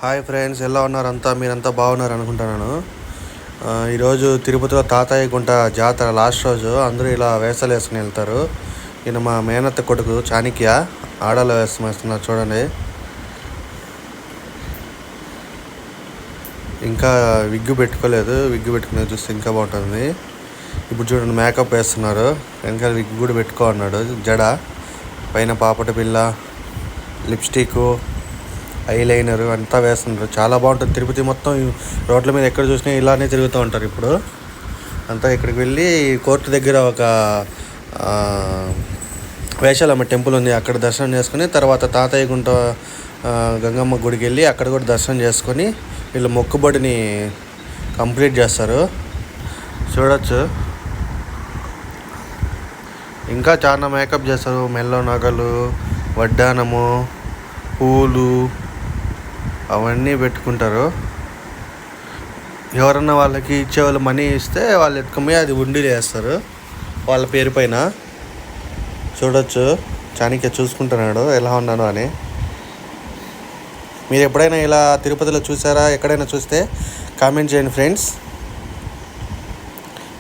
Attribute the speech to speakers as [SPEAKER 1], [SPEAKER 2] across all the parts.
[SPEAKER 1] Hi friends, ఎలా ఉన్నారు? మీరంతా బాగున్నారు అనుకుంటున్నాను. ఈరోజు తిరుపతిలో తాతయ్య గుంట జాతర లాస్ట్ రోజు. అందరూ ఇలా వేషాలు వేసుకుని వెళ్తారు. ఈయన మా మేనత్త కొడుకు చాణిక్య ఆడలో వేషం వేస్తున్నారు చూడండి. ఇంకా విగ్గు పెట్టుకోలేదు, విగ్గు పెట్టుకునేది చూస్తే ఇంకా బాగుంటుంది. ఇప్పుడు చూడండి మేకప్ వేస్తున్నారు. వెనకాల విగ్గు కూడా పెట్టుకో అన్నాడు. జడ పైన పాపట పిల్ల, లిప్స్టిక్, ఐలైనర్ అంతా వేస్తున్నారు. చాలా బాగుంటుంది. తిరుపతి మొత్తం రోడ్ల మీద ఎక్కడ చూసినా ఇలానే తిరుగుతూ ఉంటారు. ఇప్పుడు అంతా ఇక్కడికి వెళ్ళి కోర్టు దగ్గర ఒక వేషాలమ్మ టెంపుల్ ఉంది, అక్కడ దర్శనం చేసుకుని తర్వాత తాతయ్య గుంట గంగమ్మ గుడికి వెళ్ళి అక్కడ కూడా దర్శనం చేసుకొని వీళ్ళు మొక్కుబడిని కంప్లీట్ చేస్తారు. చూడొచ్చు. ఇంకా చాలా మేకప్ చేస్తారు. మెల్లో నగలు, వడ్డానము, పూలు అవన్నీ పెట్టుకుంటారు. ఎవరన్నా వాళ్ళకి ఇచ్చేవాళ్ళు మనీ ఇస్తే వాళ్ళు ఎత్తుకుపోయి అది ఉండిలో వేస్తారు వాళ్ళ పేరు పైన. చూడొచ్చు చాణిక్య చూసుకుంటున్నాడు ఎలా ఉన్నాను అని. మీరు ఎప్పుడైనా ఇలా తిరుపతిలో చూసారా? ఎక్కడైనా చూస్తే కామెంట్ చేయండి ఫ్రెండ్స్.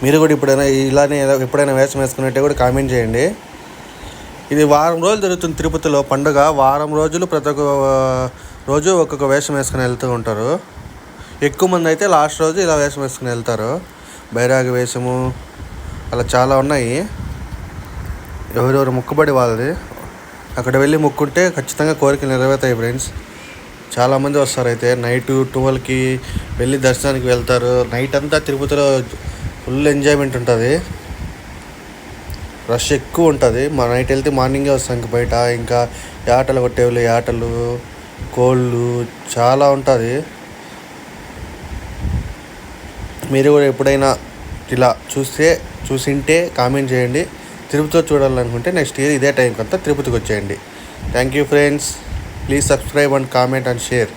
[SPEAKER 1] మీరు కూడా ఇలానే ఎప్పుడైనా వేషం వేసుకున్నట్టే కూడా కామెంట్ చేయండి. ఇది వారం రోజులు జరుగుతుంది తిరుపతిలో పండుగ. వారం రోజులు ప్రతి ఒక్క రోజు ఒక్కొక్క వేషం వేసుకుని వెళ్తూ ఉంటారు. ఎక్కువ మంది అయితే లాస్ట్ రోజు ఇలా వేషం వేసుకుని వెళ్తారు. బైరాగి వేషము అలా చాలా ఉన్నాయి. ఎవరెవరు మొక్కుబడి వాళ్ళది. అక్కడ వెళ్ళి మొక్కుంటే ఖచ్చితంగా కోరికలు నెరవేరుతాయి ఫ్రెండ్స్. చాలామంది వస్తారు. అయితే నైట్ 12కి వెళ్ళి దర్శనానికి వెళ్తారు. నైట్ అంతా తిరుపతిలో ఫుల్ ఎంజాయ్మెంట్ ఉంటుంది. రష్ ఎక్కువ ఉంటుంది. మా నైట్ వెళ్తే మార్నింగే వస్తాం. ఇంకా బయట ఇంకా ఆటలు కొట్టేవాళ్ళు, ఆటలు, కోళ్ళు చాలా ఉంటుంది. మీరు కూడా ఎప్పుడైనా ఇలా చూసింటే కామెంట్ చేయండి. తిరుపతిలో చూడాలనుకుంటే నెక్స్ట్ ఇయర్ ఇదే టైంకి అంతా తిరుపతికి వచ్చేయండి. Thank you friends. Please subscribe and comment and share.